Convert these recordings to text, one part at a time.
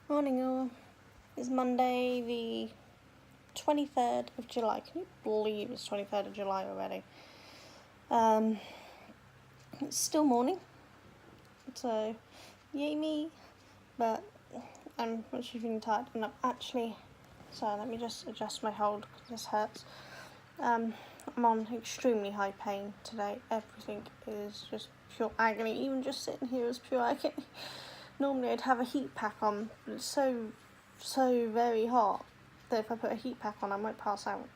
Morning all. It's Monday the 23rd of July. Can you believe it's 23rd of July already? It's still morning, so yay me, but I'm actually feeling tired and sorry, let me just adjust my hold because this hurts. I'm on extremely high pain today. Everything is just pure agony. Even just sitting here is pure agony. Normally I'd have a heat pack on, but it's so very hot that if I put a heat pack on I might pass out.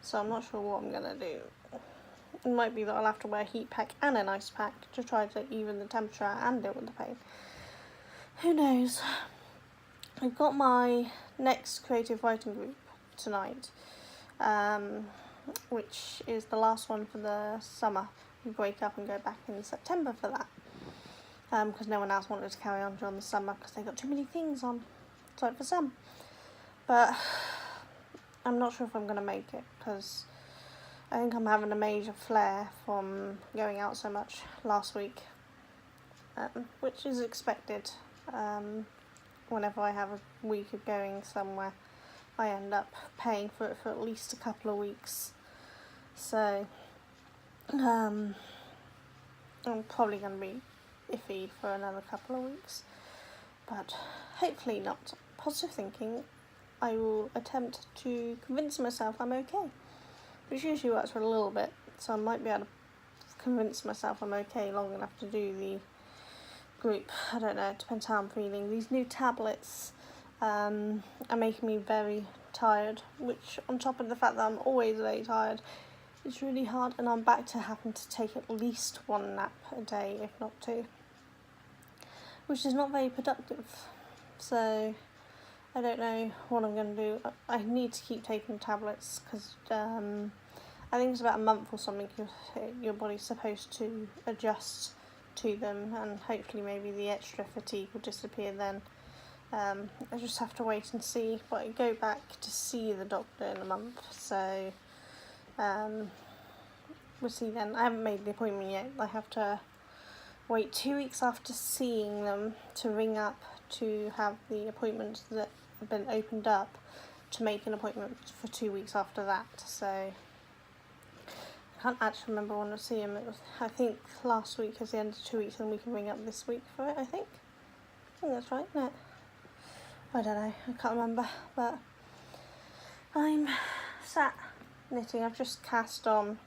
So I'm not sure what I'm going to do. It might be that I'll have to wear a heat pack and an ice pack to try to even the temperature out and deal with the pain. Who knows? I've got my next creative writing group tonight, which is the last one for the summer. We break up and go back in September for that. Because no one else wanted to carry on during the summer because they got too many things on. Sorry for some. But I'm not sure if I'm going to make it because I think I'm having a major flare from going out so much last week, which is expected. Whenever I have a week of going somewhere, I end up paying for it for at least a couple of weeks. So I'm probably going to be iffy for another couple of weeks, but hopefully not. Positive thinking, I will attempt to convince myself I'm okay, which usually works for a little bit, so I might be able to convince myself I'm okay long enough to do the group. I don't know, it depends how I'm feeling. These new tablets are making me very tired, which on top of the fact that I'm always very tired, it's really hard, and I'm back to having to take at least one nap a day, if not two, which is not very productive. So I don't know what I'm going to do. I need to keep taking tablets because I think it's about a month or something your body's supposed to adjust to them, and hopefully maybe the extra fatigue will disappear then. I just have to wait and see, but I go back to see the doctor in a month, so we'll see then. I haven't made the appointment yet. I have to wait 2 weeks after seeing them to ring up to have the appointments that have been opened up to make an appointment for 2 weeks after that. So I can't actually remember when I see him. It was, I think last week is the end of 2 weeks, and we can ring up this week for it. I think that's right, isn't it? I don't know, I can't remember, but I'm sat knitting. I've just cast on,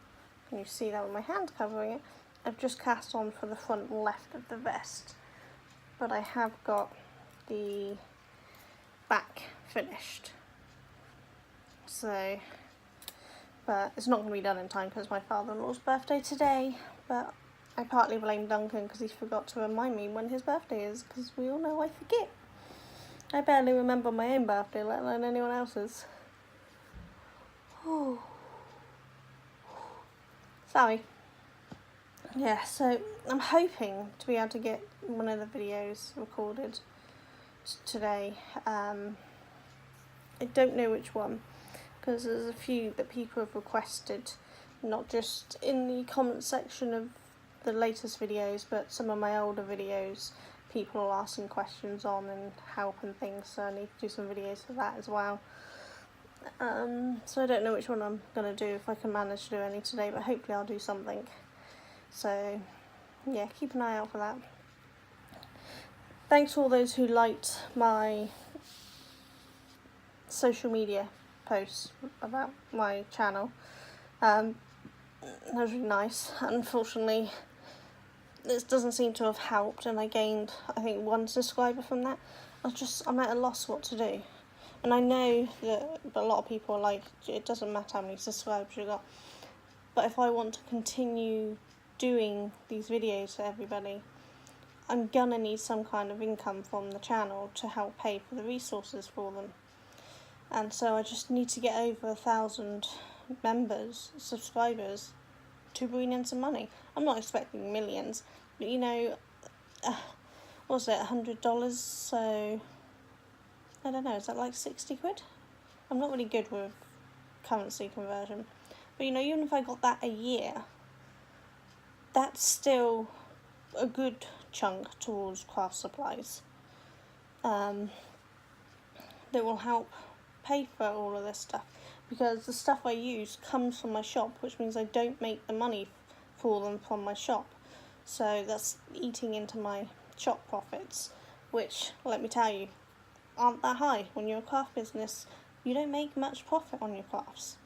can you see that with my hand covering it? I've just cast on for the front left of the vest, but I have got the back finished. So, but it's not going to be done in time because it's my father-in-law's birthday today, but I partly blame Duncan because he forgot to remind me when his birthday is, because we all know I forget. I barely remember my own birthday, let alone anyone else's. Oh. Sorry. Yeah, so I'm hoping to be able to get one of the videos recorded today. I don't know which one, because there's a few that people have requested, not just in the comment section of the latest videos, but some of my older videos people are asking questions on and help and things, so I need to do some videos for that as well. So I don't know which one I'm going to do, if I can manage to do any today, but hopefully I'll do something. So yeah, keep an eye out for that. Thanks to all those who liked my social media posts about my channel. That was really nice. Unfortunately, this doesn't seem to have helped, and I gained, I think, 1 subscriber from that. I'm at a loss what to do. And I know that a lot of people are like, it doesn't matter how many subscribers you got, but if I want to continue doing these videos for everybody, I'm gonna need some kind of income from the channel to help pay for the resources for them. And so I just need to get over 1,000 subscribers, to bring in some money. I'm not expecting millions, but you know, what was it, $100? So I don't know, is that like 60 quid? I'm not really good with currency conversion, but you know, even if I got that a year, that's still a good chunk towards craft supplies. that will help pay for all of this stuff, because the stuff I use comes from my shop, which means I don't make the money for them from my shop. So that's eating into my shop profits, which, let me tell you, aren't that high. When you're a craft business, you don't make much profit on your crafts,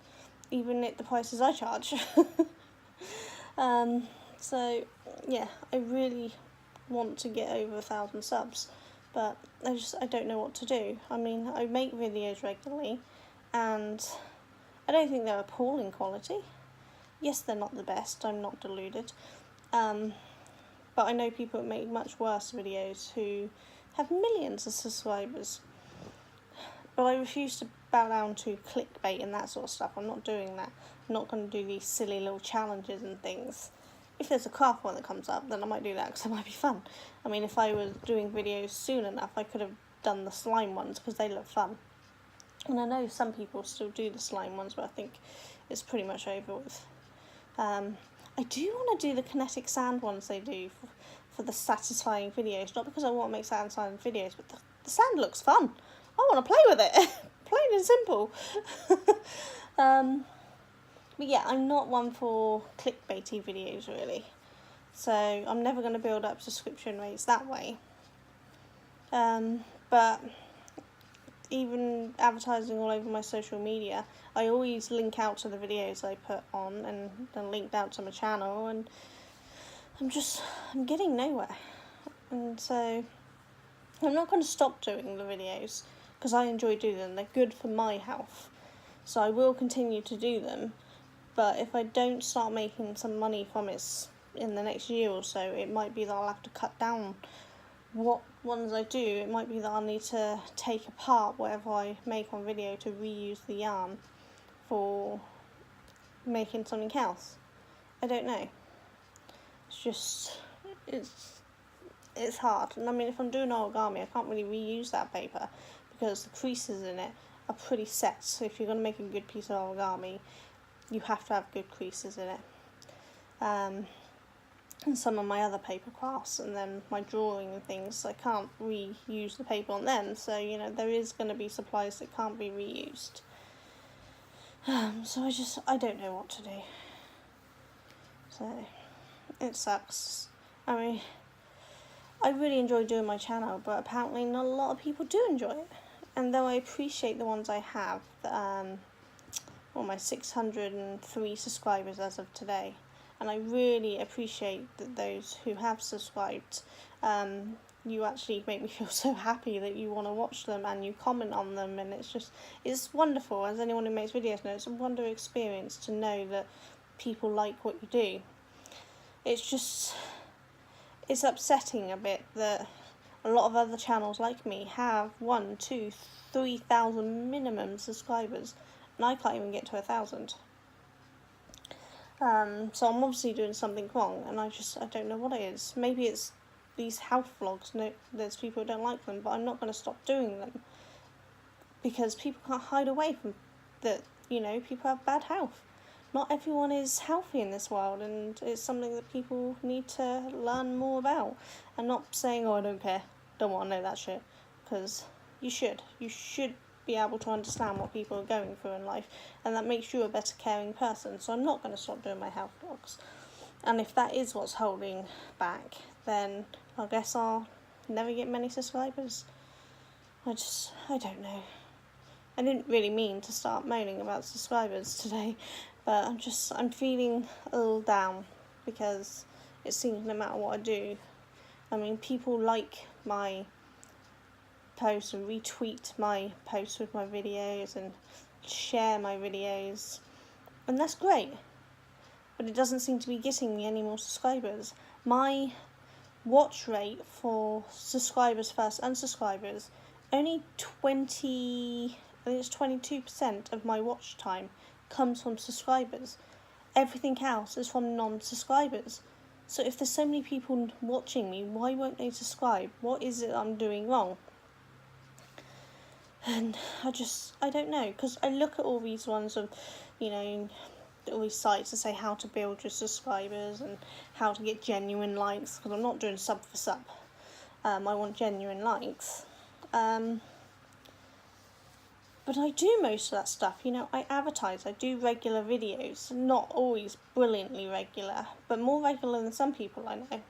even at the prices I charge. So yeah, I really want to get over 1,000 subs, but I don't know what to do. I mean, I make videos regularly, and I don't think they're appalling quality. Yes, they're not the best, I'm not deluded, but I know people that make much worse videos who have millions of subscribers. But I refuse to bow down to clickbait and that sort of stuff. I'm not doing that. I'm not going to do these silly little challenges and things. If there's a craft one that comes up, then I might do that because it might be fun. I mean, if I was doing videos soon enough, I could have done the slime ones because they look fun. And I know some people still do the slime ones, but I think it's pretty much over with. I do want to do the kinetic sand ones they do for the satisfying videos. Not because I want to make satisfying videos, but the sand looks fun. I want to play with it. Plain and simple. But yeah, I'm not one for clickbaity videos really. So I'm never going to build up subscription rates that way. But even advertising all over my social media, I always link out to the videos I put on and then linked out to my channel, and I'm getting nowhere. And so I'm not going to stop doing the videos because I enjoy doing them. They're good for my health. So I will continue to do them. But if I don't start making some money from it in the next year or so, it might be that I'll have to cut down what ones I do. It might be that I'll need to take apart whatever I make on video to reuse the yarn for making something else. I don't know. It's hard. And I mean, if I'm doing origami, I can't really reuse that paper because the creases in it are pretty set. So if you're going to make a good piece of origami, you have to have good creases in it. And some of my other paper crafts and then my drawing and things, I can't reuse the paper on them. So, you know, there is going to be supplies that can't be reused. So I don't know what to do. So, it sucks. I mean, I really enjoy doing my channel, but apparently not a lot of people do enjoy it. And though I appreciate the ones I have, my 603 subscribers as of today, and I really appreciate that those who have subscribed, you actually make me feel so happy that you want to watch them and you comment on them, and it's wonderful. As anyone who makes videos knows, it's a wonderful experience to know that people like what you do. It's upsetting a bit that a lot of other channels like me have 1,000, 2,000, 3,000 minimum subscribers, and I can't even get to 1,000. So I'm obviously doing something wrong, and I don't know what it is. Maybe it's these health vlogs. No, there's people who don't like them, but I'm not going to stop doing them because people can't hide away from that. You know, people have bad health. Not everyone is healthy in this world, and it's something that people need to learn more about. And not saying, oh, I don't care, don't want to know that shit, because you should be able to understand what people are going through in life, and that makes you a better caring person. So I'm not going to stop doing my health vlogs, and if that is what's holding back, then I guess I'll never get many subscribers. I don't know. I didn't really mean to start moaning about subscribers today, but I'm feeling a little down because it seems no matter what I do, I mean, people like my post and retweet my posts with my videos and share my videos, and that's great, but it doesn't seem to be getting me any more subscribers. My watch rate for subscribers first unsubscribers, only 22% of my watch time comes from subscribers. Everything else is from non-subscribers. So if there's so many people watching me, why won't they subscribe? What is it I'm doing wrong? And I don't know, because I look at all these ones of, you know, all these sites that say how to build your subscribers and how to get genuine likes, because I'm not doing sub for sub. I want genuine likes. But I do most of that stuff, you know, I advertise, I do regular videos, not always brilliantly regular, but more regular than some people I know.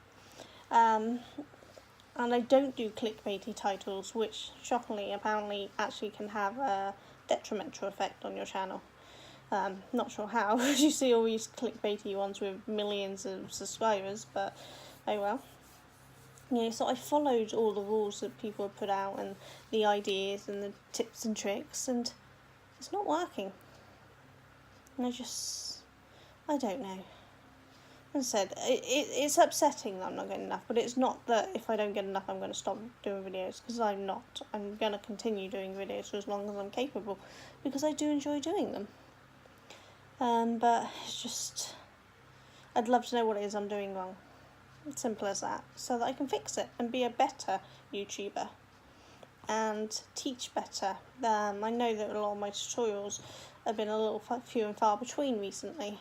And I don't do clickbaity titles, which shockingly apparently actually can have a detrimental effect on your channel. Not sure how, because you see all these clickbaity ones with millions of subscribers, but oh well. Yeah, so I followed all the rules that people have put out and the ideas and the tips and tricks, and it's not working. And I don't know. As I said, it's upsetting that I'm not getting enough, but it's not that if I don't get enough I'm going to stop doing videos, because I'm not. I'm going to continue doing videos for as long as I'm capable, because I do enjoy doing them. But it's just, I'd love to know what it is I'm doing wrong. It's simple as that, so that I can fix it and be a better YouTuber and teach better. I know that a lot of my tutorials have been a little few and far between recently,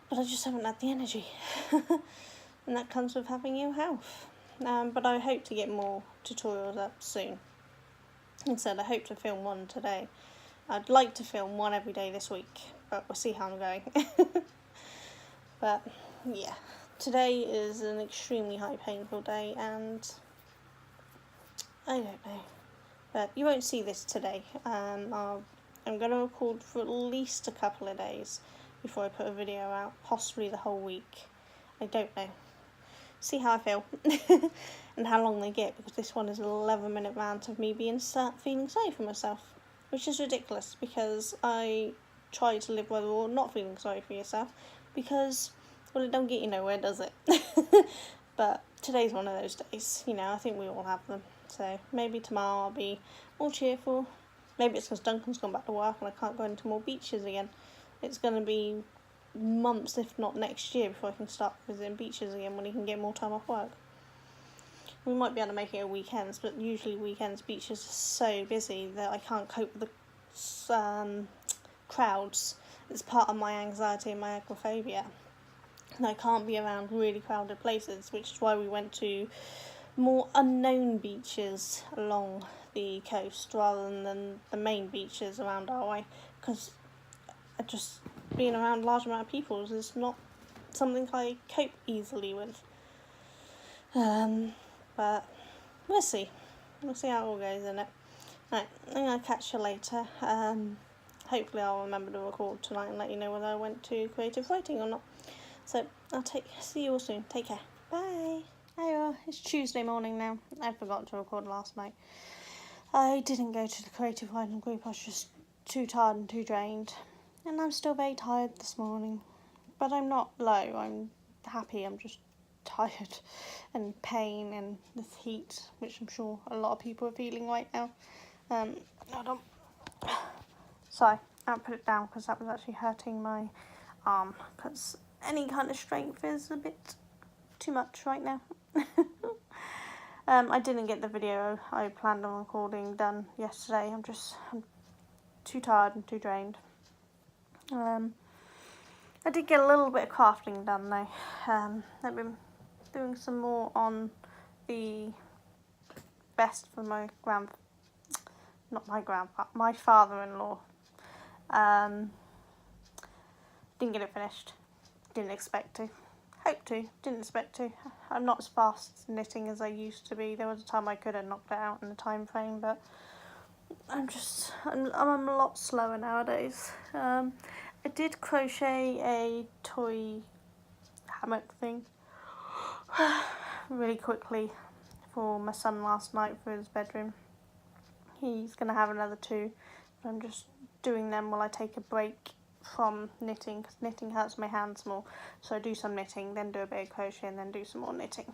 but I just haven't had the energy. And that comes with having ill health. But I hope to get more tutorials up soon. Instead, I hope to film one today. I'd like to film one every day this week, but we'll see how I'm going. But yeah, today is an extremely high painful day, and I don't know. But you won't see this today. I'm going to record for at least a couple of days before I put a video out, possibly the whole week. I don't know. See how I feel and how long they get, because this one is an 11-minute rant of me feeling sorry for myself, which is ridiculous, because I try to live by the rule not feeling sorry for yourself, because, well, it don't get you nowhere, does it? But today's one of those days, you know, I think we all have them. So maybe tomorrow I'll be more cheerful. Maybe it's because Duncan's gone back to work and I can't go into more beaches again. It's going to be months, if not next year, before I can start visiting beaches again, when he can get more time off work. We might be able to make it at weekends, but usually weekends beaches are so busy that I can't cope with the crowds. It's part of my anxiety and my agoraphobia. And I can't be around really crowded places, which is why we went to more unknown beaches along the coast rather than the main beaches around our way, because just being around a large amount of people is not something I cope easily with. But we'll see how it all goes, innit? Right, I'm going to catch you later. Hopefully I'll remember to record tonight and let you know whether I went to creative writing or not. So I'll see you all soon. Take care. Bye. Hi, it's Tuesday morning now. I forgot to record last night. I didn't go to the creative writing group. I was just too tired and too drained. And I'm still very tired this morning. But I'm not low. I'm happy. I'm just tired and pain and this heat, which I'm sure a lot of people are feeling right now. Hold on. Sorry, I'll put it down because that was actually hurting my arm, because any kind of strength is a bit too much right now. I didn't get the video I planned on recording done yesterday. I'm too tired and too drained. I did get a little bit of crafting done though. I've been doing some more on the best for my my father-in-law. Didn't get it finished. Didn't expect to. Hope to. Didn't expect to. I'm not as fast knitting as I used to be. There was a time I could have knocked it out in a time frame, but I'm a lot slower nowadays. I did crochet a toy hammock thing really quickly for my son last night for his bedroom. He's going to have another 2, but I'm just doing them while I take a break from knitting, because knitting hurts my hands more. So I do some knitting, then do a bit of crochet, and then do some more knitting.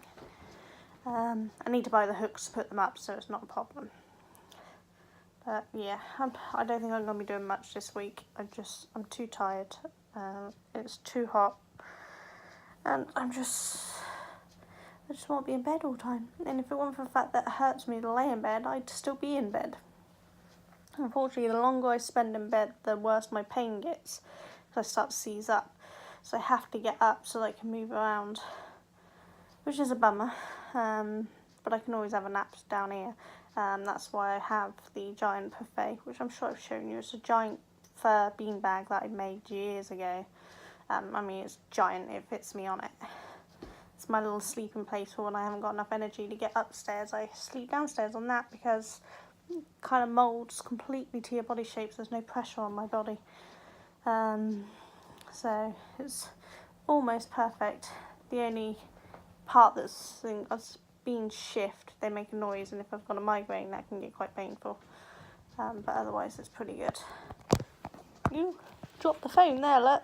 I need to buy the hooks to put them up, so it's not a problem. But yeah, I don't think I'm going to be doing much this week. I'm too tired. It's too hot, and I just want to be in bed all the time. And if it weren't for the fact that it hurts me to lay in bed, I'd still be in bed. Unfortunately, the longer I spend in bed, the worse my pain gets, because I start to seize up. So I have to get up so that I can move around, which is a bummer. But I can always have a nap down here, That's why I have the giant buffet, which I'm sure I've shown you. It's a giant fur beanbag that I made years ago. I mean, it's giant, it fits me on it. It's my little sleeping place for when I haven't got enough energy to get upstairs. I sleep downstairs on that because it kind of moulds completely to your body shape, so there's no pressure on my body. So it's almost perfect. The only part that's being shift, they make a noise, and if I've got a migraine, that can get quite painful. But otherwise, it's pretty good. You dropped the phone there, look.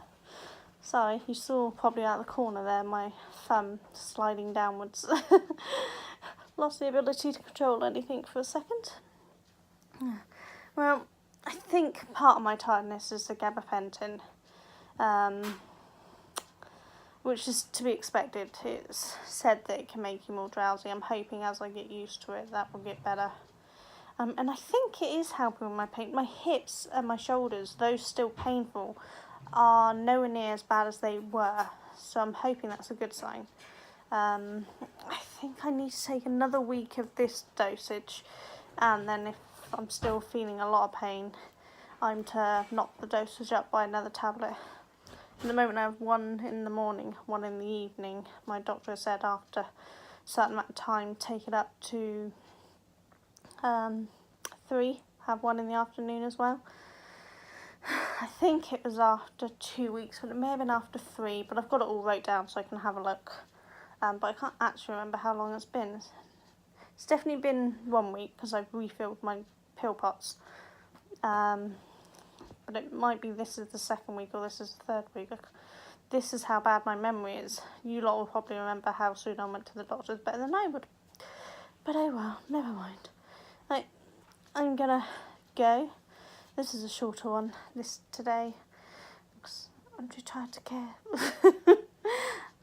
Sorry, you saw probably out of the corner there my thumb sliding downwards. Lost the ability to control anything for a second. Well, I think part of my tiredness is the gabapentin, which is to be expected. It's said that it can make you more drowsy. I'm hoping as I get used to it that will get better. And I think it is helping with my pain. My hips and my shoulders, those still painful, are nowhere near as bad as they were, so I'm hoping that's a good sign. I think I need to take another week of this dosage, and then if I'm still feeling a lot of pain, I'm to knock the dosage up by another tablet. At the moment I have one in the morning, one in the evening. My doctor said after a certain amount of time take it up to 3, have one in the afternoon as well. I think it was after 2 weeks, but it may have been after 3, but I've got it all wrote down so I can have a look. But I can't actually remember how long it's been. It's definitely been 1 week because I've refilled my pill pots. But it might be this is the 2nd week or this is the 3rd week. This is how bad my memory is. You lot will probably remember how soon I went to the doctors better than I would. But oh well, never mind. I'm gonna go. This is a shorter one today because I'm too tired to care.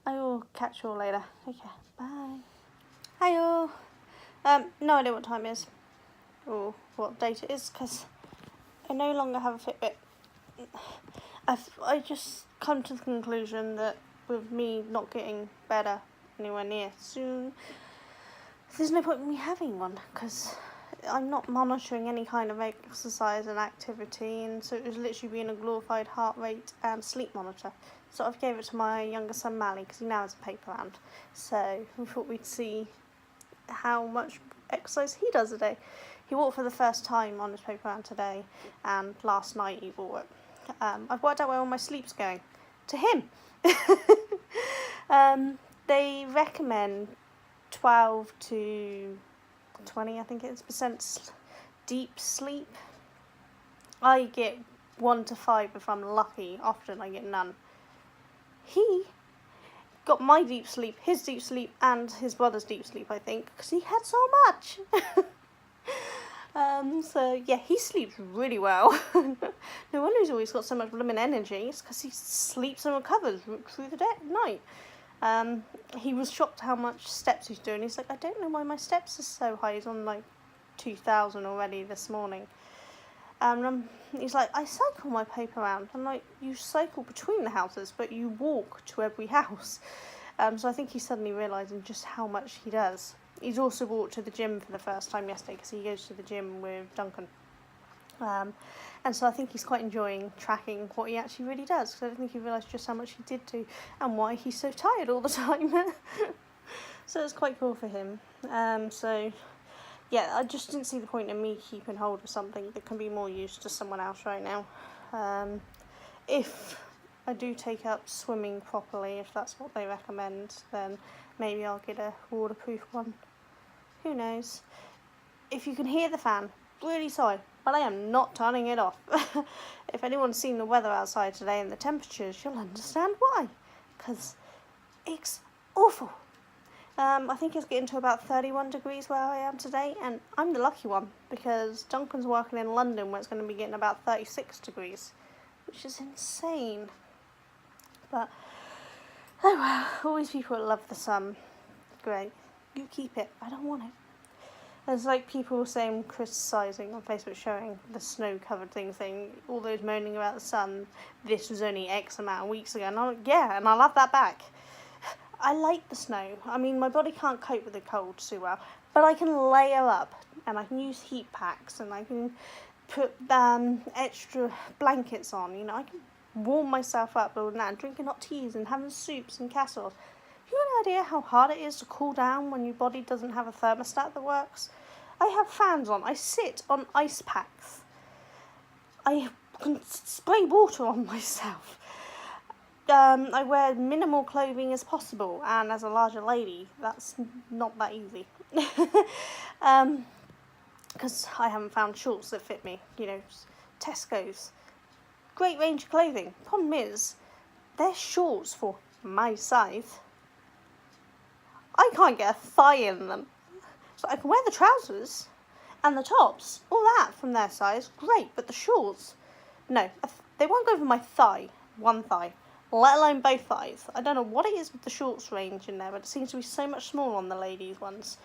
I will catch you all later. Okay, bye. Hi all. No idea what time it is or what date it is because I no longer have a Fitbit. I just come to the conclusion that with me not getting better anywhere near soon, there's no point in me having one because I'm not monitoring any kind of exercise and activity, and so it was literally being a glorified heart rate and sleep monitor. So I've gave it to my younger son Mally because he now has a paper round. So we thought we'd see how much exercise he does a day. He walked for the first time on his paper round today, and last night he walked. I've worked out where all my sleep's going. To him. They recommend 12 to 20, I think it is, percent deep sleep. I get 1 to 5 if I'm lucky. Often I get none. He got my deep sleep, his deep sleep, and his brother's deep sleep, I think, because he had so much. So yeah, he sleeps really well. No wonder he's always got so much blooming energy. It's because he sleeps and recovers through the night. He was shocked how much steps he's doing. He's like, I don't know why my steps are so high. He's on like 2,000 already this morning. He's like, I cycle my paper round. I'm like, you cycle between the houses, but you walk to every house. So I think he's suddenly realising just how much he does. He's also walked to the gym for the first time yesterday because he goes to the gym with Duncan. And so I think he's quite enjoying tracking what he actually really does, because I don't think he realised just how much he did do and why he's so tired all the time. So it's quite cool for him. So yeah, I just didn't see the point in me keeping hold of something that can be more used to someone else right now. If I do take up swimming properly, if that's what they recommend, then maybe I'll get a waterproof one. Who knows? If you can hear the fan, really sorry, but I am not turning it off. If anyone's seen the weather outside today and the temperatures, you'll understand why. Because it's awful. I think it's getting to about 31 degrees where I am today, and I'm the lucky one because Duncan's working in London where it's going to be getting about 36 degrees, which is insane. But oh well, all these people that love the sun, great. You keep it. I don't want it. There's like people saying, criticising on Facebook, showing the snow-covered thing, all those moaning about the sun. This was only X amount of weeks ago, and I'm like, yeah, and I'll have that back. I like the snow. I mean, my body can't cope with the cold too well, but I can layer up. and I can use heat packs, and I can put extra blankets on. You know, I can warm myself up all that, drinking hot teas and having soups and casseroles. You have an idea how hard it is to cool down when your body doesn't have a thermostat that works? I have fans on. I sit on ice packs. I can spray water on myself. I wear minimal clothing as possible, and as a larger lady, that's not that easy. Because I haven't found shorts that fit me. You know, Tesco's, great range of clothing. Problem is, they're shorts for my size. I can't get a thigh in them. So I can wear the trousers and the tops, all that from their size, great, but the shorts, no, they won't go over my thigh, one thigh, let alone both thighs. I don't know what it is with the shorts range in there, but it seems to be so much smaller on the ladies' ones.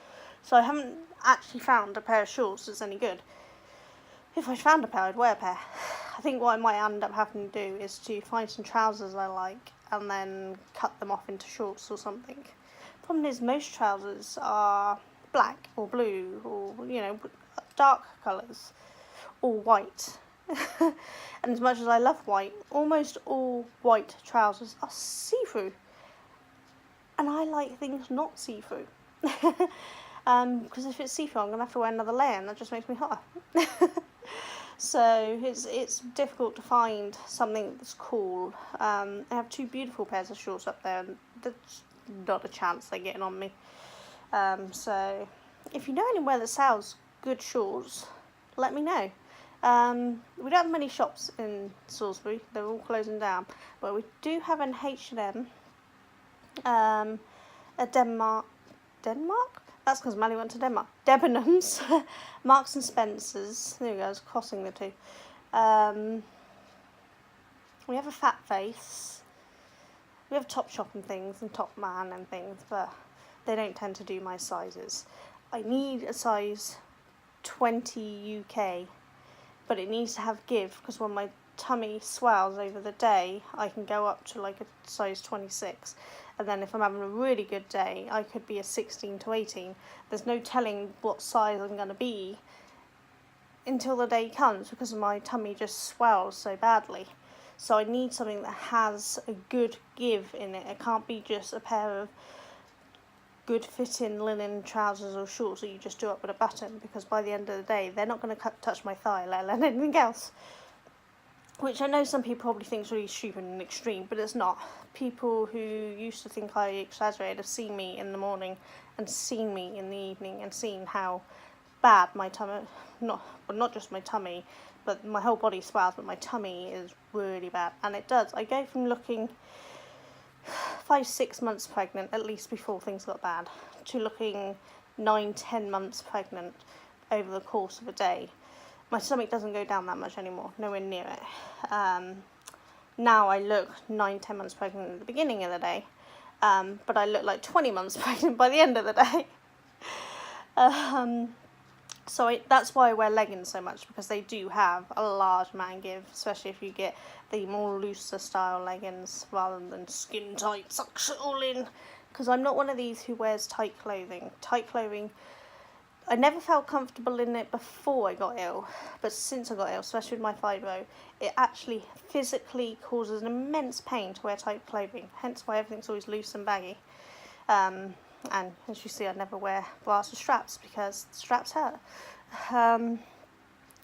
So I haven't actually found a pair of shorts that's any good. If I found a pair, I'd wear a pair. I think what I might end up having to do is to find some trousers I like and then cut them off into shorts or something. Problem is, most trousers are black or blue or, you know, dark colours or white. And as much as I love white, almost all white trousers are see-through. And I like things not see-through. Because if it's see-through, I'm going to have to wear another layer, and that just makes me hotter. So it's difficult to find something that's cool. I have two beautiful pairs of shorts up there, and there's not a chance they're getting on me. So if you know anywhere that sells good shorts, let me know. We don't have many shops in Salisbury, they're all closing down, but we do have an H&M, a Denmark? That's because Mally went to Denmark. Debenhams, Marks and Spencer's, there we go, I was crossing the two. We have a Fat Face, we have Topshop and things, and Top Man and things, but they don't tend to do my sizes. I need a size 20 UK, but it needs to have give, because when my tummy swells over the day, I can go up to like a size 26, and then if I'm having a really good day, I could be a 16 to 18. There's no telling what size I'm going to be until the day comes, because my tummy just swells so badly. So I need something that has a good give in it. It can't be just a pair of good fitting linen trousers or shorts that you just do up with a button, because by the end of the day they're not going to touch my thigh, let alone anything else. Which I know some people probably think is really stupid and extreme, but it's not. People who used to think I exaggerated have seen me in the morning and seen me in the evening and seen how bad my tummy, not just my tummy, but my whole body swells, but my tummy is really bad. And it does. I go from looking 5-6 months pregnant, at least before things got bad, to looking 9-10 months pregnant over the course of a day. My stomach doesn't go down that much anymore, nowhere near it. Now I look 9-10 months pregnant at the beginning of the day, but I look like 20 months pregnant by the end of the day. That's why I wear leggings so much, because they do have a large amount of give, especially if you get the more looser style leggings rather than skin tight, sucks it all in. Because I'm not one of these who wears tight clothing. Tight clothing, I never felt comfortable in it before I got ill, but since I got ill, especially with my fibro, it actually physically causes an immense pain to wear tight clothing, hence why everything's always loose and baggy. And as you see, I never wear bras or straps because the straps hurt.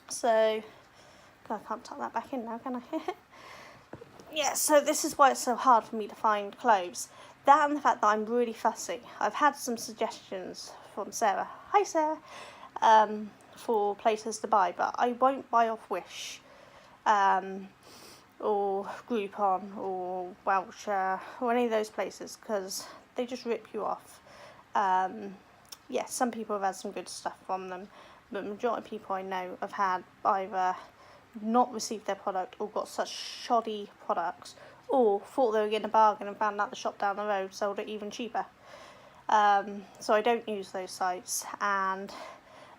So, God, I can't tuck that back in now, can I? Yeah, so this is why it's so hard for me to find clothes. That and the fact that I'm really fussy. I've had some suggestions from Sarah. Hi, Sarah. For places to buy, but I won't buy off Wish, or Groupon, or Welcher, or any of those places, because they just rip you off. Yes, some people have had some good stuff from them, but the majority of people I know have had either not received their product or got such shoddy products, or thought they were getting a bargain and found out the shop down the road sold it even cheaper. So I don't use those sites, and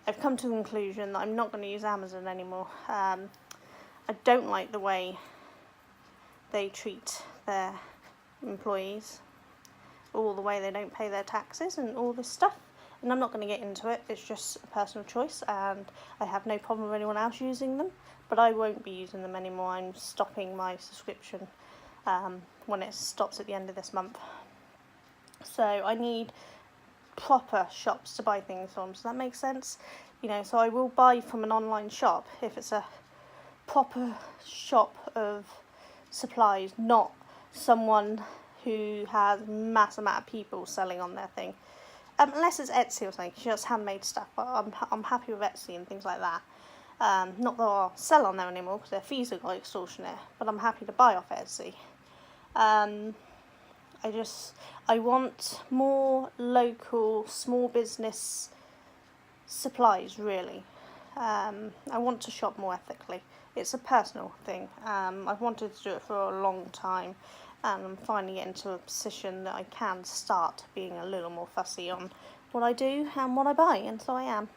I've come to the conclusion that I'm not going to use Amazon anymore. I don't like the way they treat their employees, or the way they don't pay their taxes and all this stuff. and I'm not going to get into it, it's just a personal choice, and I have no problem with anyone else using them, but I won't be using them anymore. I'm stopping my subscription when it stops at the end of this month. So I need proper shops to buy things from. Does that make sense? You know, so I will buy from an online shop if it's a proper shop of supplies, not someone who has mass amount of people selling on their thing. Unless it's Etsy or something, just handmade stuff. But I'm happy with Etsy and things like that. Not that I'll sell on there anymore because their fees are quite extortionate, but I'm happy to buy off Etsy. I want more local small business supplies, really. I want to shop more ethically. It's a personal thing. I've wanted to do it for a long time, and I'm finally getting to a position that I can start being a little more fussy on what I do and what I buy, and so I am.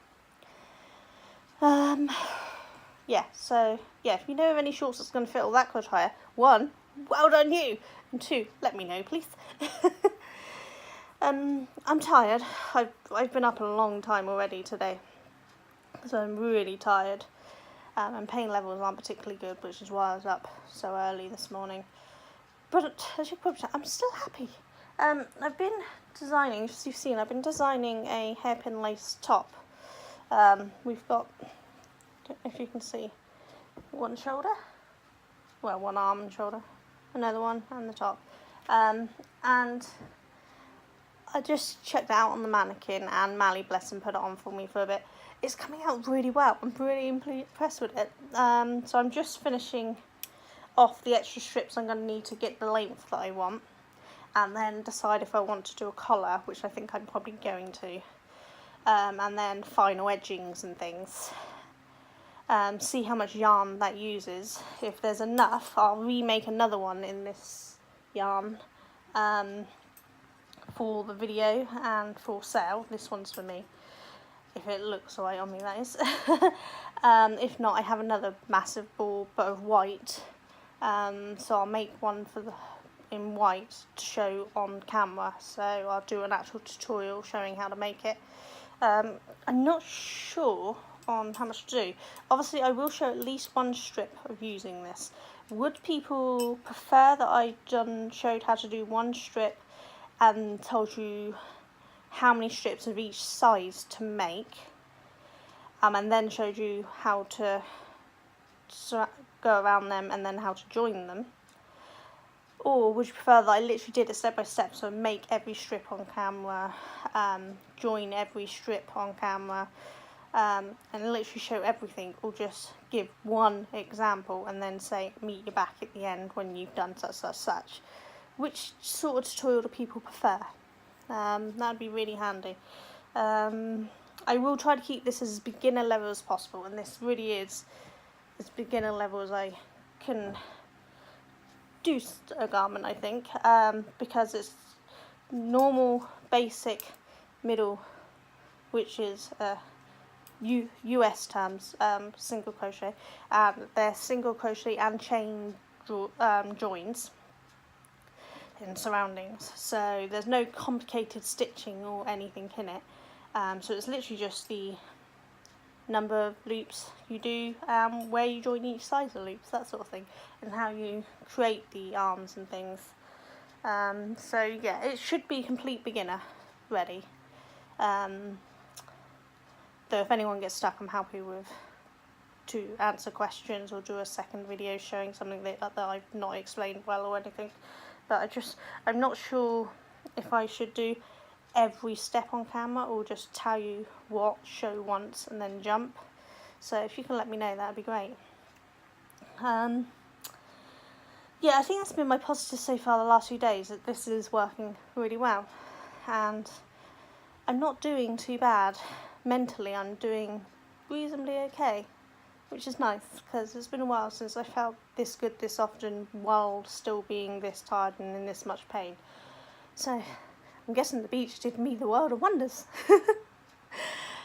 If you know of any shorts that's going to fit all that criteria, 1, well done you, and 2, let me know, please. I'm tired. I've been up a long time already today, so I'm really tired. And pain levels aren't particularly good, which is why I was up so early this morning. But as you can probably tell, I'm still happy. I've been designing, as you've seen, I've been designing a hairpin lace top. We've got, I don't know if you can see, one arm and shoulder, another one, and the top. And I just checked it out on the mannequin, and Mally, bless him, put it on for me for a bit. It's coming out really well. I'm really impressed with it. So I'm just finishing off the extra strips I'm going to need to get the length that I want, and then decide if I want to do a collar, which I think I'm probably going to, and then final edgings and things. See how much yarn that uses. If there's enough, I'll remake another one in this yarn for the video and for sale. This one's for me, if it looks alright on me, that is. If not, I have another massive ball but of white, so I'll make one in white to show on camera, so I'll do an actual tutorial showing how to make it. I'm not sure on how much to do. Obviously I will show at least one strip of using this. Would people prefer that I showed how to do one strip and told you how many strips of each size to make, and then showed you how to go around them and then how to join them? Or would you prefer that I literally did it step by step, so make every strip on camera, join every strip on camera, and literally show everything, or just give one example and then say meet you back at the end when you've done such? Which sort of tutorial do people prefer? That'd be really handy. I will try to keep this as beginner level as possible, and this really is as beginner level as I can do a garment, I think, because it's normal, basic, middle, which is US terms, single crochet, and they're single crochet and chain joins in surroundings, so there's no complicated stitching or anything in it, so it's literally just the number of loops you do, where you join each size of loops, that sort of thing, and how you create the arms and things. So yeah, it should be complete beginner ready. Though if anyone gets stuck, I'm happy to answer questions or do a second video showing something that I've not explained well or anything. But I'm not sure if I should do every step on camera or just tell you what, show once and then jump. So if you can let me know, that'd be great. Yeah, I think that's been my positive so far the last few days, that this is working really well, and I'm not doing too bad mentally. I'm doing reasonably okay, which is nice, because it's been a while since I felt this good this often while still being this tired and in this much pain. So I'm guessing the beach did me the world of wonders.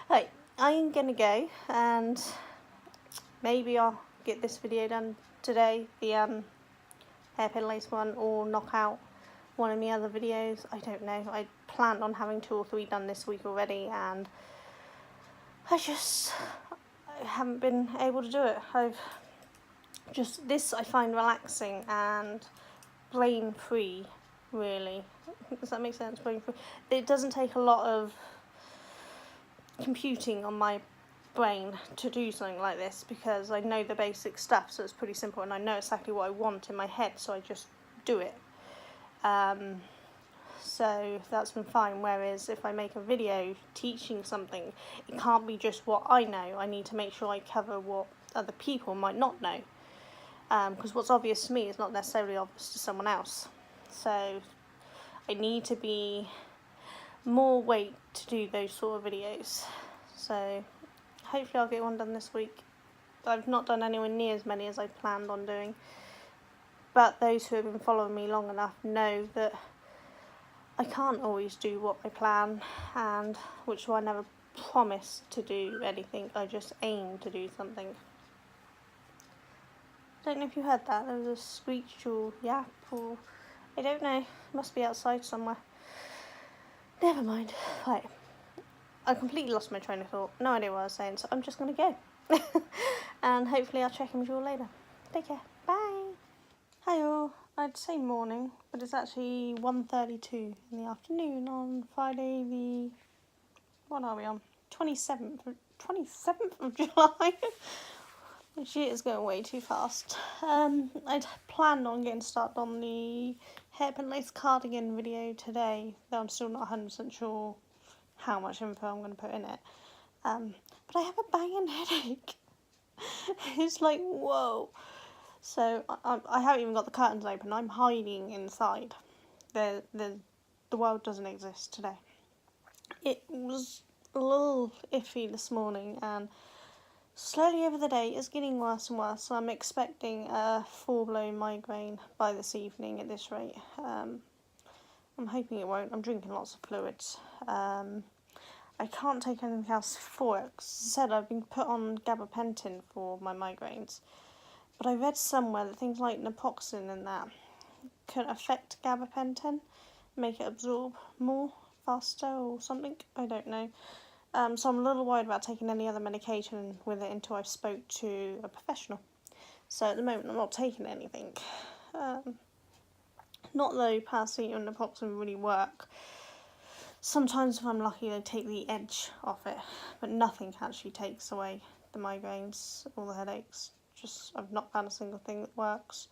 Right, I'm gonna go, and maybe I'll get this video done today, the hairpin lace one, or knock out one of my other videos. I don't know. I planned on having 2 or 3 done this week already, and I haven't been able to do it. I find relaxing and brain free, really. Does that make sense? Brain free. It doesn't take a lot of computing on my brain to do something like this, because I know the basic stuff, so it's pretty simple, and I know exactly what I want in my head, so I just do it. So that's been fine. Whereas if I make a video teaching something, it can't be just what I know. I need to make sure I cover what other people might not know, because what's obvious to me is not necessarily obvious to someone else. So I need to be more weight to do those sort of videos. So hopefully I'll get one done this week. I've not done anywhere near as many as I planned on doing, but those who have been following me long enough know that I can't always do what I plan, and which is why I never promise to do anything. I just aim to do something. Don't know if you heard that. There was a screech or yap, or I don't know. It must be outside somewhere. Never mind. Right. I completely lost my train of thought. No idea what I was saying, so I'm just going to go. And hopefully I'll check in with you all later. Take care. Bye. Hi all. I'd say morning, but it's actually 1:32 in the afternoon on Friday the... what are we on? 27th of July. This year is going way too fast. I'd planned on getting started on the hairpin lace cardigan video today, though I'm still not 100% sure how much info I'm going to put in it. But I have a banging headache. It's like, whoa. So I haven't even got the curtains open. I'm hiding inside. The world doesn't exist today. It was a little iffy this morning, and slowly over the day it's getting worse and worse. So I'm expecting a full-blown migraine by this evening at this rate. I'm hoping it won't. I'm drinking lots of fluids. I can't take anything else for it, because as I said, I've been put on gabapentin for my migraines. But I read somewhere that things like naproxen and that can affect gabapentin, make it absorb more faster or something. I don't know. So I'm a little worried about taking any other medication with it until I've spoke to a professional. So at the moment I'm not taking anything. Not though paracetamol and naproxen really work. Sometimes if I'm lucky they take the edge off it, but nothing actually takes away the migraines or the headaches. I've not found a single thing that works.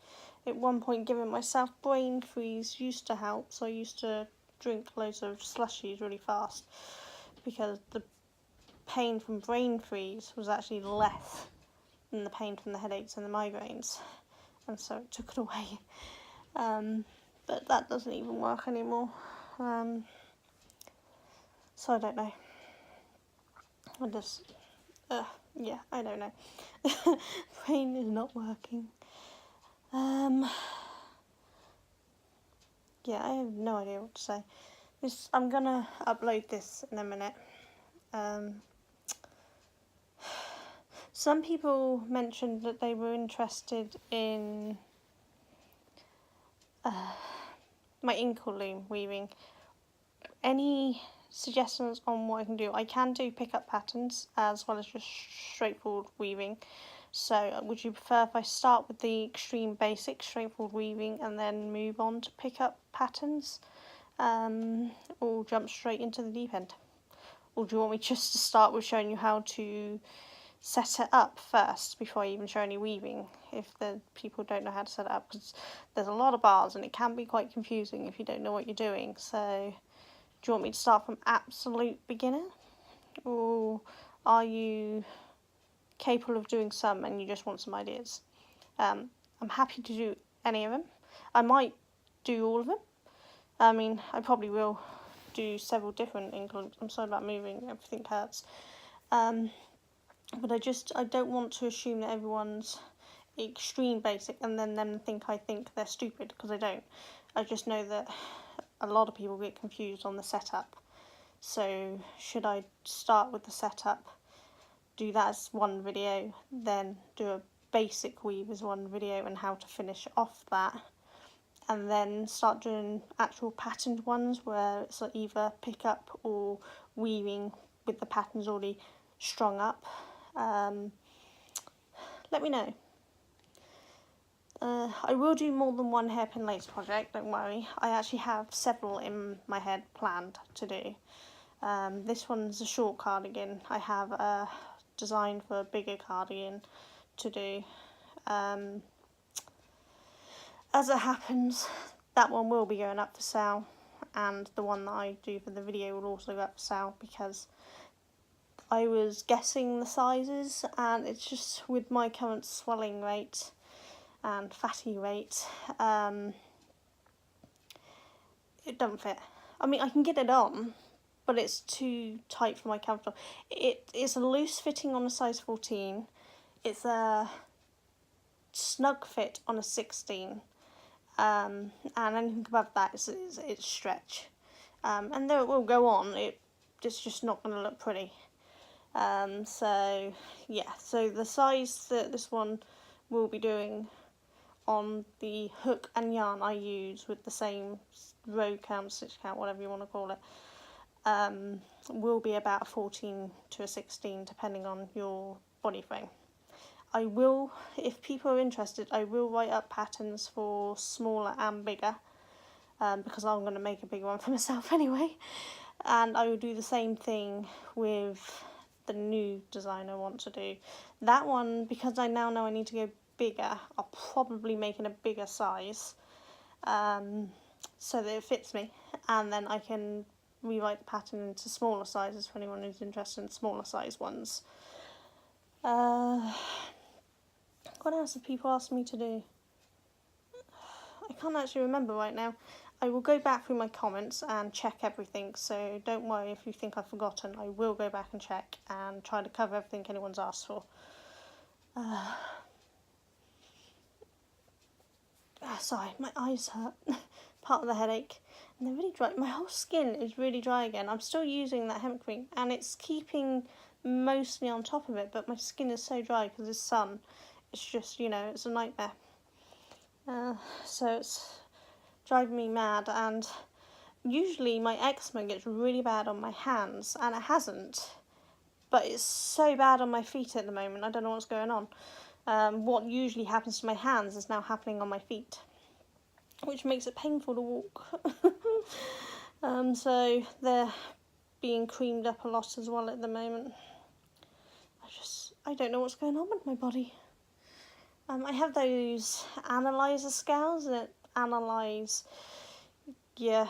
At one point, giving myself brain freeze used to help, so I used to drink loads of slushies really fast, because the pain from brain freeze was actually less than the pain from the headaches and the migraines, and so it took it away. But that doesn't even work anymore. So I don't know. Yeah, I don't know. Brain is not working. Yeah, I have no idea what to say. I'm gonna upload this in a minute. Some people mentioned that they were interested in my inkle loom weaving. Any suggestions on what I can do? I can do pick-up patterns as well as just straightforward weaving. So would you prefer if I start with the extreme basic straightforward weaving and then move on to pick-up patterns, or jump straight into the deep end? Or do you want me just to start with showing you how to set it up first before I even show any weaving, if the people don't know how to set it up? Because there's a lot of bars and it can be quite confusing if you don't know what you're doing. So do you want me to start from absolute beginner, or are you capable of doing some and you just want some ideas? I'm happy to do any of them. I might do all of them. I mean, I probably will do several different includes. I'm sorry about moving, everything hurts. But I don't want to assume that everyone's extreme basic and then them think I think they're stupid, because I don't. I just know that a lot of people get confused on the setup. So should I start with the setup, do that as one video, then do a basic weave as one video and how to finish off that, and then start doing actual patterned ones where it's like either pick up or weaving with the patterns already strung up. Let me know. I will do more than one hairpin lace project, don't worry. I actually have several in my head planned to do. This one's a short cardigan. I have a design for a bigger cardigan to do. As it happens, that one will be going up for sale, and the one that I do for the video will also go up for sale, because I was guessing the sizes, and it's just with my current swelling rate and fatty rate, it doesn't fit. I mean, I can get it on, but it's too tight for my comfort. It's a loose fitting on a size 14. It's a snug fit on a 16. And anything above that is stretch. And though it will go on, it's just not going to look pretty. So yeah, so the size that this one will be doing on the hook and yarn I use with the same row count, stitch count, whatever you want to call it, will be about a 14 to a 16 depending on your body frame. I will, if people are interested, I will write up patterns for smaller and bigger, because I'm going to make a big one for myself anyway, and I will do the same thing with the new design I want to do. That one, because I now know I need to go bigger, I'll probably make it a bigger size, so that it fits me, and then I can rewrite the pattern into smaller sizes for anyone who's interested in smaller size ones. What else have people asked me to do? I can't actually remember right now. I will go back through my comments and check everything, so don't worry if you think I've forgotten. I will go back and check and try to cover everything anyone's asked for. Sorry, my eyes hurt. Part of the headache. And they're really dry. My whole skin is really dry again. I'm still using that hemp cream, and it's keeping mostly on top of it, but my skin is so dry because of the sun. It's just, you know, it's a nightmare. So it's driving me mad, and usually my eczema gets really bad on my hands, and it hasn't. But it's so bad on my feet at the moment, I don't know what's going on. What usually happens to my hands is now happening on my feet, which makes it painful to walk. So they're being creamed up a lot as well at the moment. I don't know what's going on with my body. I have those analyzer scales that analyse your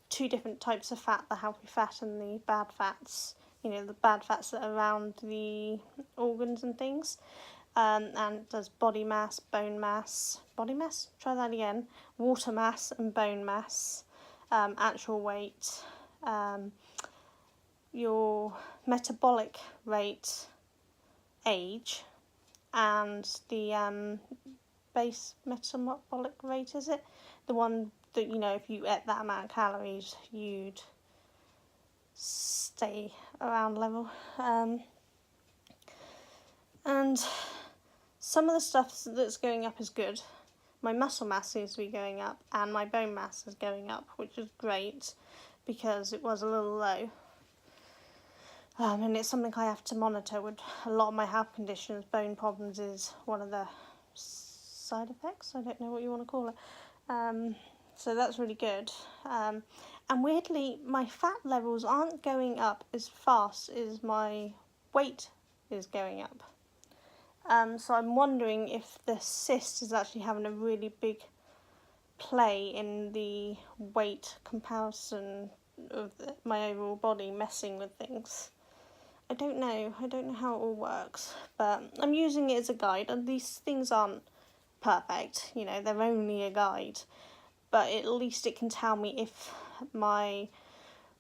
two different types of fat, the healthy fat and the bad fats. You know, the bad fats that are around the organs and things. And it does body mass, bone mass, try that again, water mass and bone mass, actual weight, your metabolic rate, age, and the base metabolic rate, is it? The one that, you know, if you ate that amount of calories, you'd stay around level. And some of the stuff that's going up is good. My muscle mass seems to be going up, and my bone mass is going up, which is great because it was a little low. And it's something I have to monitor with a lot of my health conditions. Bone problems is one of the side effects, I don't know what you want to call it. So that's really good. And weirdly, my fat levels aren't going up as fast as my weight is going up. So I'm wondering if the cyst is actually having a really big play in the weight comparison of my overall body, messing with things. I don't know how it all works, but I'm using it as a guide, and these things aren't perfect, you know, they're only a guide, but at least it can tell me if my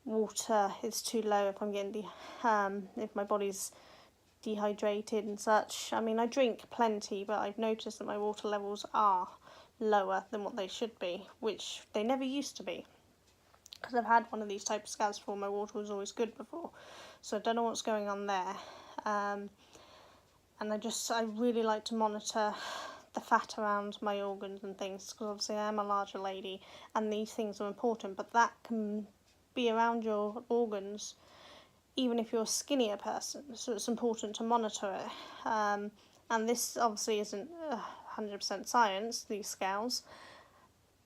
water is too low, if I'm getting if my body's dehydrated and such. I mean, I drink plenty, but I've noticed that my water levels are lower than what they should be, which they never used to be, because I've had one of these type of scans before. My water was always good before, so I don't know what's going on there. And I really like to monitor the fat around my organs and things, because obviously I am a larger lady and these things are important, but that can be around your organs even if you're a skinnier person, so it's important to monitor it. And this obviously isn't 100% science, these scales,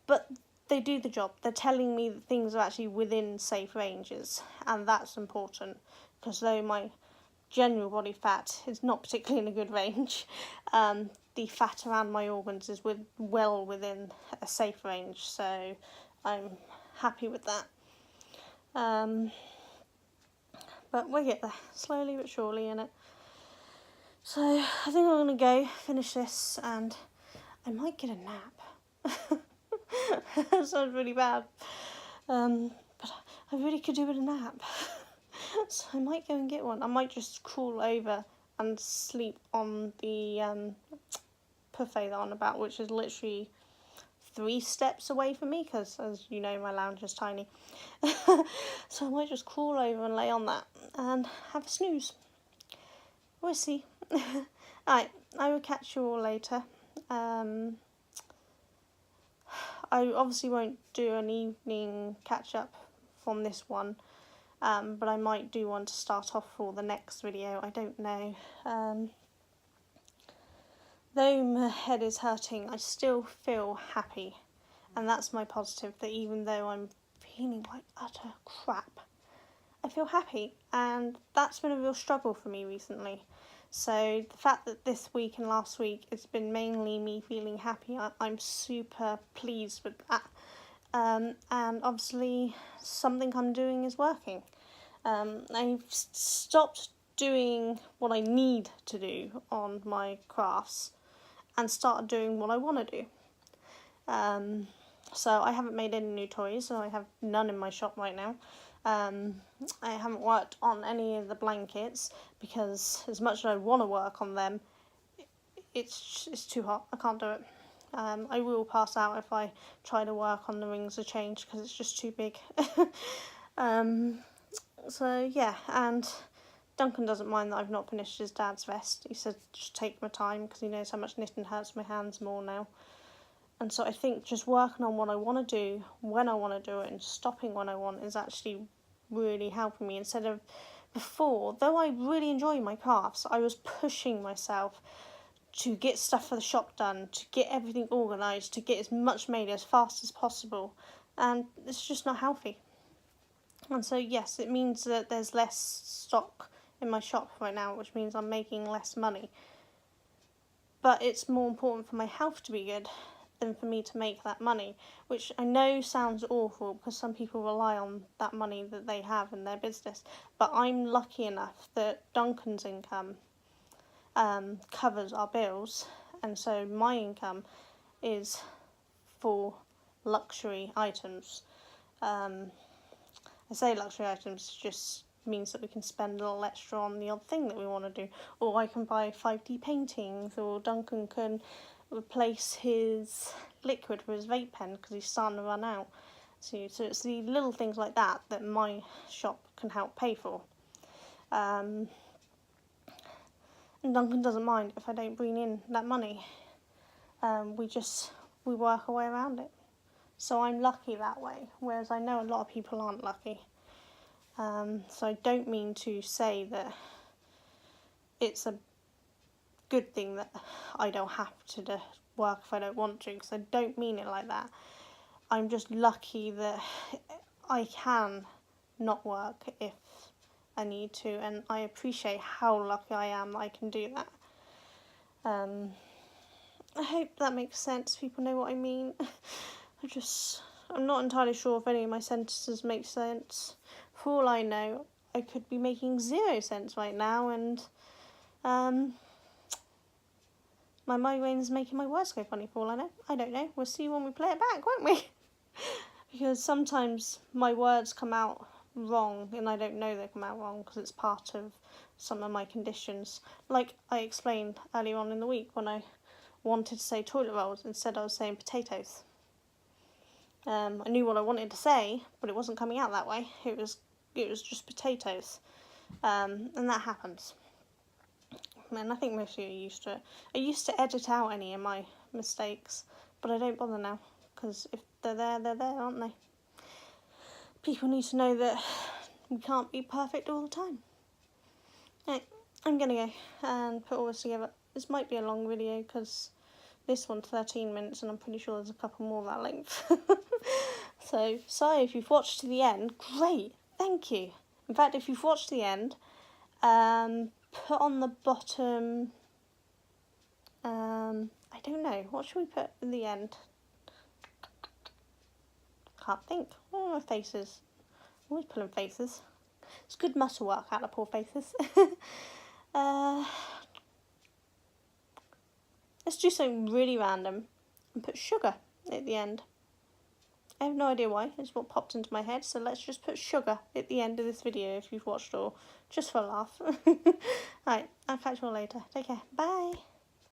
but they do the job. They're telling me that things are actually within safe ranges, and that's important, because though my general body fat is not particularly in a good range, the fat around my organs is well within a safe range, so I'm happy with that. But we'll get there, slowly but surely, innit? So I think I'm going to go finish this, and I might get a nap. That sounds really bad, but I really could do with a nap. So I might go and get one. I might just crawl over and sleep on the buffet that I'm on about, which is literally 3 steps away from me, because as you know, my lounge is tiny. So I might just crawl over and lay on that and have a snooze. We'll see. Alright, I will catch you all later. I obviously won't do an evening catch up from this one, but I might do one to start off for the next video. I don't know. Though my head is hurting, I still feel happy, and that's my positive, that even though I'm feeling like utter crap, I feel happy, and that's been a real struggle for me recently. So the fact that this week and last week it's been mainly me feeling happy, I'm super pleased with that. And obviously something I'm doing is working. I've stopped doing what I need to do on my crafts and started doing what I want to do. So I haven't made any new toys, so I have none in my shop right now. I haven't worked on any of the blankets because as much as I want to work on them, it's too hot. I can't do it. I will pass out if I try to work on the Rings of Change because it's just too big. So yeah, and Duncan doesn't mind that I've not finished his dad's vest. He said just take my time because he knows how much knitting hurts my hands more now. And so I think just working on what I want to do, when I want to do it, and stopping when I want is actually really helping me. Instead of before, though I really enjoy my crafts, I was pushing myself to get stuff for the shop done, to get everything organised, to get as much made as fast as possible. And it's just not healthy. And so yes, it means that there's less stock in my shop right now, which means I'm making less money. But it's more important for my health to be good than for me to make that money, which I know sounds awful because some people rely on that money that they have in their business. But I'm lucky enough that Duncan's income covers our bills, and so my income is for luxury items. I say luxury items just means that we can spend a little extra on the odd thing that we want to do, or I can buy 5D paintings, or Duncan can replace his liquid for his vape pen because he's starting to run out. So it's the little things like that that my shop can help pay for. And Duncan doesn't mind if I don't bring in that money. We work our way around it. So I'm lucky that way, whereas I know a lot of people aren't lucky. So I don't mean to say that it's a good thing that I don't have to work if I don't want to, because I don't mean it like that. I'm just lucky that I can not work if I need to, and I appreciate how lucky I am that I can do that. I hope that makes sense. People know what I mean. I'm not entirely sure if any of my sentences make sense. For all I know, I could be making 0 sense right now, and my migraine is making my words go funny for all I know. I don't know. We'll see when we play it back, won't we? Because sometimes my words come out wrong, and I don't know they come out wrong because it's part of some of my conditions. Like I explained earlier on in the week when I wanted to say toilet rolls, instead I was saying potatoes. I knew what I wanted to say, but it wasn't coming out that way. It was just potatoes, and that happens. and I think most of you are used to it. I used to edit out any of my mistakes, but I don't bother now, because if they're there, aren't they? People need to know that we can't be perfect all the time. Right, I'm going to go and put all this together. This might be a long video, because this one's 13 minutes, and I'm pretty sure there's a couple more that length. So, sorry if you've watched to the end. Great, thank you. In fact, if you've watched to the end, put on the bottom, I don't know, what should we put in the end? Can't think. Oh, my faces. Always pulling faces. It's good muscle work out of poor faces. Let's do something really random and put sugar at the end. I have no idea why, it's what popped into my head, so let's just put sugar at the end of this video if you've watched all, just for a laugh. Right, I'll catch you all later. Take care. Bye.